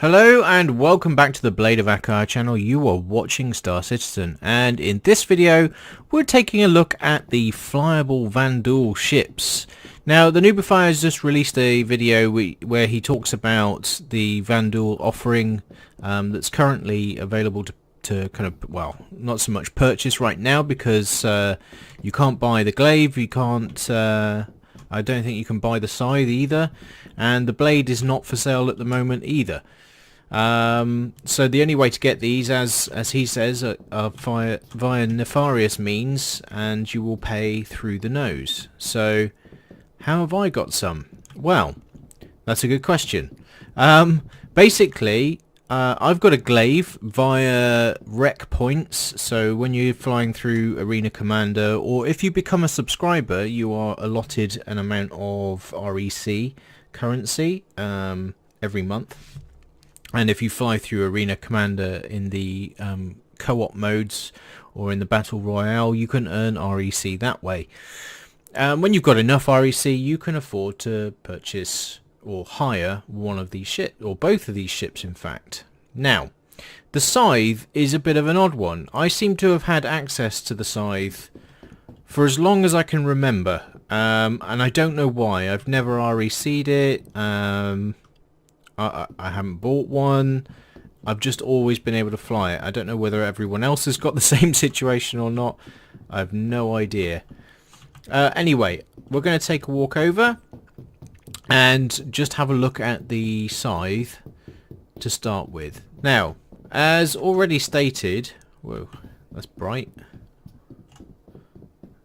Hello and welcome back to the Blade of Akar channel. You are watching Star Citizen, and in this video we're taking a look at the flyable Vanduul ships. Now the Noobifier has just released a video where he talks about the Vanduul offering that's currently available to kind of, well, not so much purchase right now because you can't buy the Glaive, you can't I don't think you can buy the Scythe either, and the Blade is not for sale at the moment either. So the only way to get these, as he says, are via nefarious means, and you will pay through the nose. So how have I got some? Well, that's a good question. Basically, I've got a Glaive via rec points, so when you're flying through Arena Commander, or if you become a subscriber, you are allotted an amount of REC currency every month. And if you fly through Arena Commander in the co-op modes or in the Battle Royale, you can earn REC that way. When you've got enough REC, you can afford to purchase or hire one of these ships, or both of these ships in fact. Now, the Scythe is a bit of an odd one. I seem to have had access to the Scythe for as long as I can remember, and I don't know why. I've never REC'd it. I haven't bought one. I've just always been able to fly it. I don't know whether everyone else has got the same situation or not. I have no idea. Anyway, we're going to take a walk over and just have a look at the Scythe to start with. Now, as already stated... Whoa, that's bright.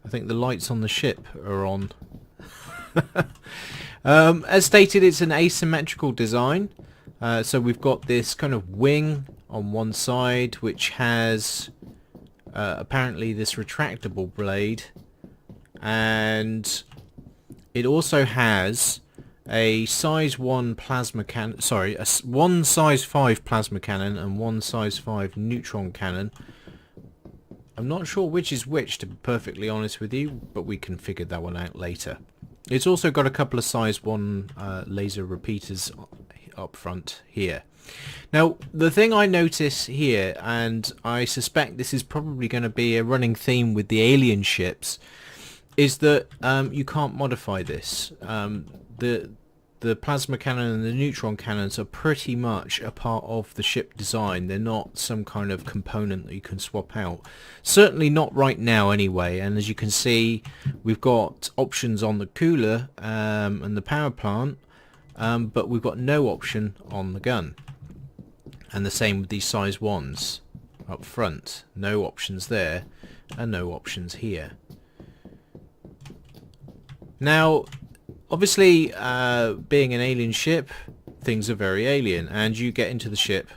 I think the lights on the ship are on. As stated, it's an asymmetrical design. So we've got this kind of wing on one side, which has apparently this retractable blade, and it also has a size 1 plasma cannon, sorry, one size 5 plasma cannon and one size 5 neutron cannon. I'm not sure which is which, to be perfectly honest with you, but we can figure that one out later. It's also got a couple of size 1 laser repeaters up front here. Now, the thing I notice here, and I suspect this is probably going to be a running theme with the alien ships, is that you can't modify this. The plasma cannon and the neutron cannons are pretty much a part of the ship design. They're not some kind of component that you can swap out. Certainly not right now anyway, and as you can see, we've got options on the cooler and the power plant, but we've got no option on the gun. And the same with these size 1s up front. No options there, and no options here. Now, obviously, being an alien ship, things are very alien, and you get into the ship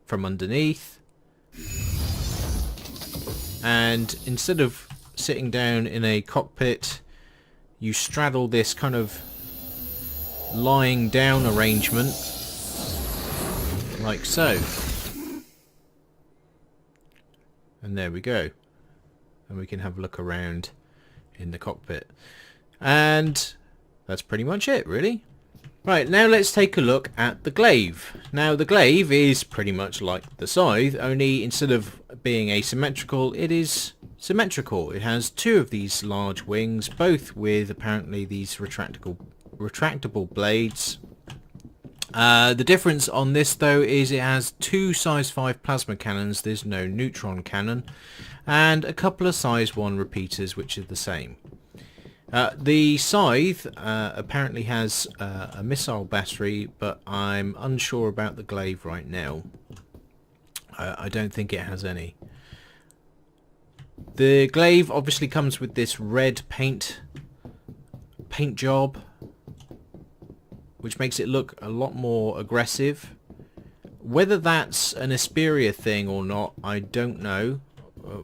from underneath, and instead of sitting down in a cockpit, you straddle this kind of lying down arrangement, like so. And there we go. And we can have a look around in the cockpit. And that's pretty much it, really. Right, now let's take a look at the Glaive. Now the Glaive is pretty much like the Scythe, only instead of being asymmetrical, it is symmetrical. It has 2 of these large wings, both with apparently these retractable blades. The difference on this though is it has 2 size 5 plasma cannons, there's no neutron cannon, and a couple of size 1 repeaters which are the same. The Scythe apparently has a missile battery, but I'm unsure about the Glaive right now. I don't think it has any. The Glaive obviously comes with this red paint job, which makes it look a lot more aggressive. Whether that's an Asperia thing or not, I don't know.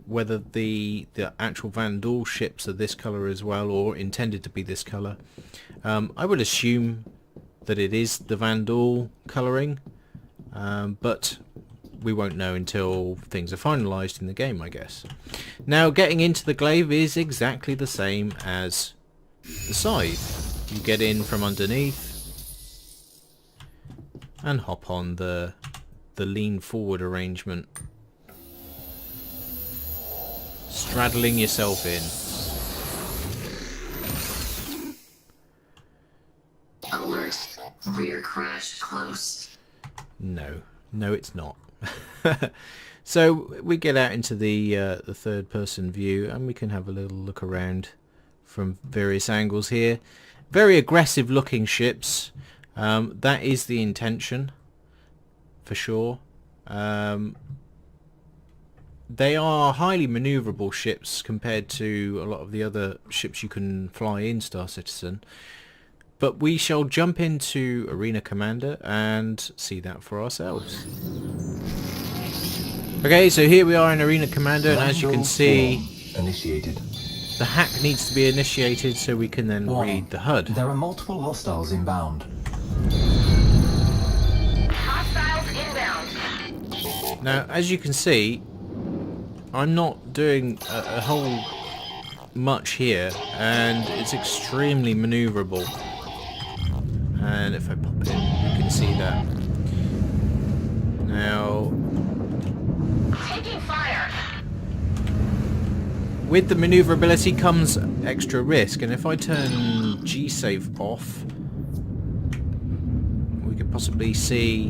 Whether the actual Vanduul ships are this colour as well, or intended to be this colour. I would assume that it is the Vanduul colouring, but we won't know until things are finalised in the game, I guess. Now, getting into the Glaive is exactly the same as the Scythe. You get in from underneath, and hop on the lean forward arrangement, straddling yourself in. Alert, rear crash close. No, it's not. So we get out into the third person view, and we can have a little look around from various angles here. Very aggressive looking ships. That is the intention, for sure. They are highly maneuverable ships compared to a lot of the other ships you can fly in Star Citizen. But we shall jump into Arena Commander and see that for ourselves. Okay, so here we are in Arena Commander, and as you can see, initiated. The hack needs to be initiated so we can then read the HUD. There are multiple hostiles inbound. Hostiles inbound. Now, as you can see, I'm not doing a whole much here, and it's extremely maneuverable. And if I pop in, you can see that. Now, Taking fire. with the maneuverability comes extra risk, and if I turn G-Save off, we could possibly see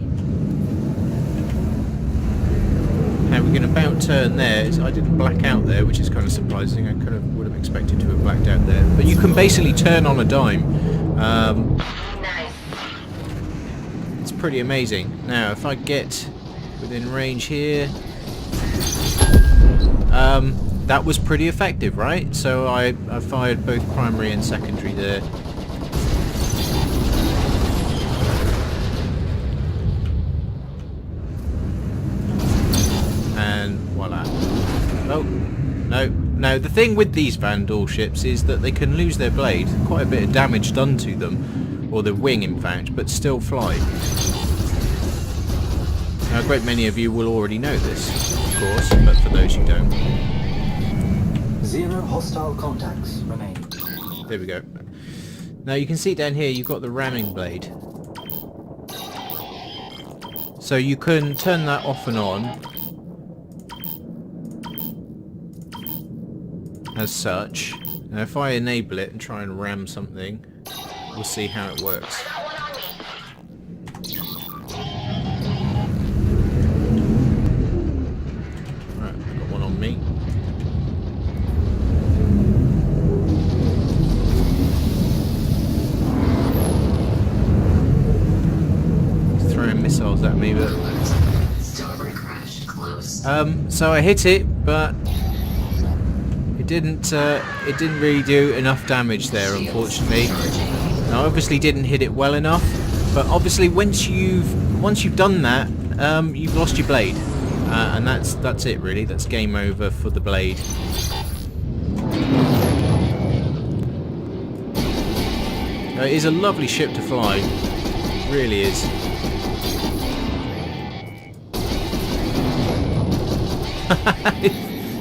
how we can about turn there. I didn't black out there, which is kind of surprising. I kind of would have expected to have blacked out there. But you can basically turn on a dime. Nice. It's pretty amazing. Now, if I get within range here, that was pretty effective, right? So I fired both primary and secondary there. And voila. Oh, no. Now, the thing with these Vanduul ships is that they can lose their blade, quite a bit of damage done to them, or the wing in fact, but still fly. Now, a great many of you will already know this, of course, but for those who don't. 0 hostile contacts remain. There we go. Now you can see down here you've got the ramming blade. So you can turn that off and on as such. Now if I enable it and try and ram something, we'll see how it works. Got one on me. Right, I've got one on me. Missiles at me, but Starboard crash close. so I hit it, but it didn't really do enough damage there, unfortunately. I obviously didn't hit it well enough, but obviously once you've done that, you've lost your blade, and that's it really. That's game over for the blade. It is a lovely ship to fly, it really is.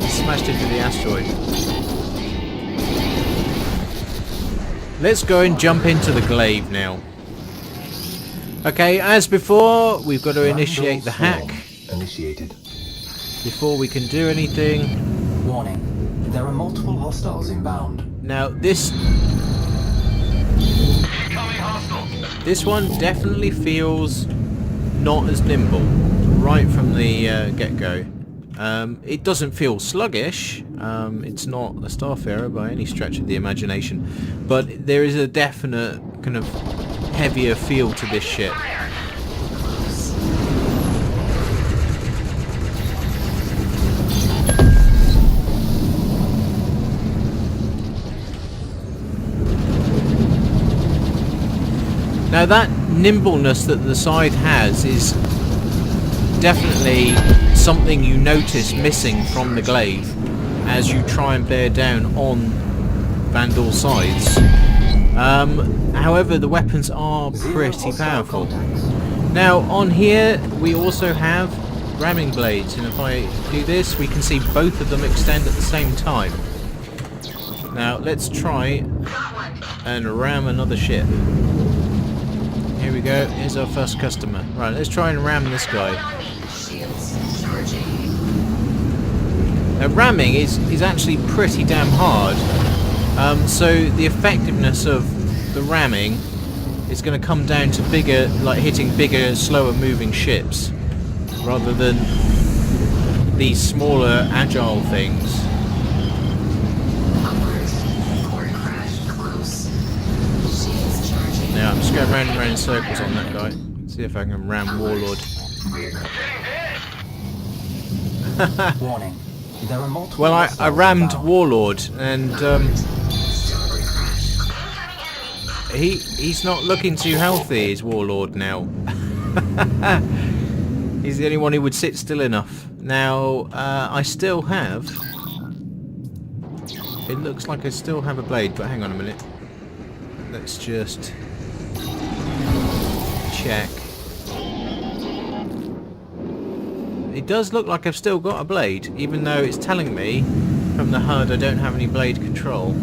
Smashed into the asteroid. Let's go and jump into the Glaive now. Okay, as before, we've got to initiate the hack. Initiated. Before we can do anything. Warning. There are multiple hostiles inbound. Now this one definitely feels not as nimble right from the get-go. It doesn't feel sluggish. It's not a Starfarer by any stretch of the imagination, but there is a definite kind of heavier feel to this ship. Now that nimbleness that the Scythe has is definitely something you notice missing from the Glaive as you try and bear down on Vanduul Scythes. However, the weapons are pretty powerful. Now on here we also have ramming blades, and if I do this we can see both of them extend at the same time. Now let's try and ram another ship. here we go. Here's our first customer. Right, let's try and ram this guy. Shields charging. Now, ramming is actually pretty damn hard. So the effectiveness of the ramming is going to come down to bigger, like hitting bigger, slower moving ships, rather than these smaller, agile things. Now I'm just going round and round in circles on that guy. See if I can ram Warlord. Warning. There are multiple Well, I hostiles rammed inbound. Warlord, and he's not looking too healthy, is Warlord now. He's the only one who would sit still enough. Now, I still have... It looks like I still have a blade, but hang on a minute. Let's just... check. It does look like I've still got a blade, even though it's telling me from the HUD I don't have any blade control.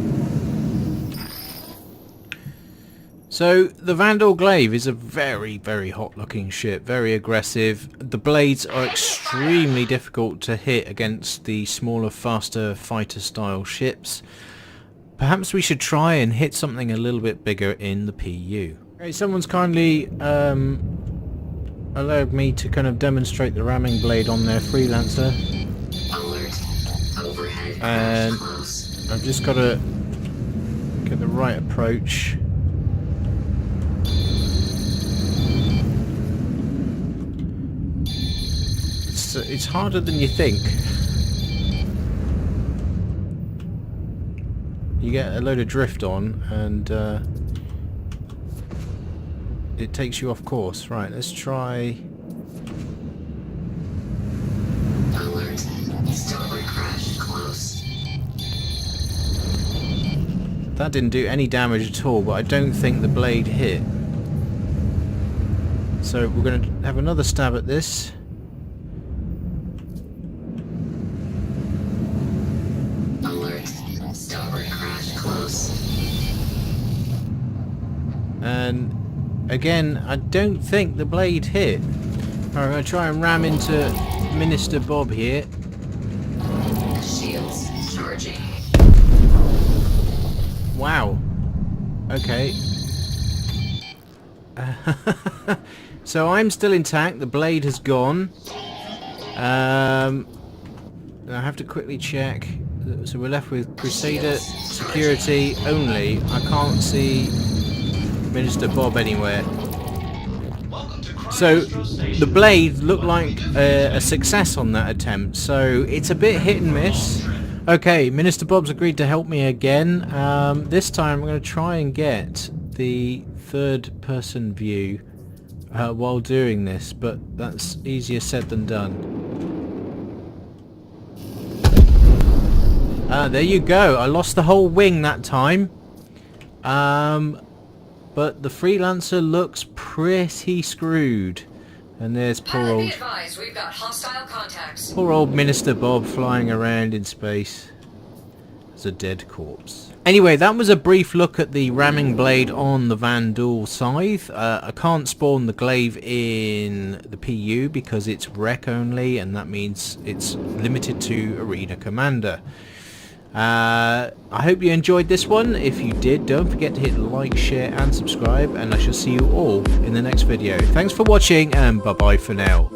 So the Vanduul Glaive is a very, very hot looking ship, very aggressive. The blades are extremely difficult to hit against the smaller, faster fighter style ships. Perhaps we should try and hit something a little bit bigger in the PU. Okay, someone's kindly allowed me to kind of demonstrate the ramming blade on their freelancer. Alert. Overhead. And Close. I've just got to get the right approach. It's harder than you think. You get a load of drift on and it takes you off course. Right, let's try... Alert. Starboard crash close. That didn't do any damage at all, but I don't think the blade hit. So we're going to have another stab at this. Alert. Starboard crash close. And again, I don't think the blade hit. Alright, I'm going to try and ram into Minister Bob here. Shields charging. Wow. Okay. So I'm still intact. The blade has gone. I have to quickly check. So we're left with Crusader security only. I can't see Minister Bob anywhere. So the blade looked like a success on that attempt. So it's a bit hit and miss. Okay, Minister Bob's agreed to help me again. This time I'm going to try and get the third person view while doing this, but that's easier said than done. There you go. I lost the whole wing that time. But the freelancer looks pretty screwed. And there's poor old... advised, we've got hostile contacts. Poor old Minister Bob flying around in space as a dead corpse. Anyway, that was a brief look at the ramming blade on the Vanduul Scythe. I can't spawn the Glaive in the PU because it's rec only, and that means it's limited to Arena Commander. I hope you enjoyed this one. If you did, don't forget to hit like, share and subscribe, and I shall see you all in the next video. Thanks for watching, and bye bye for now.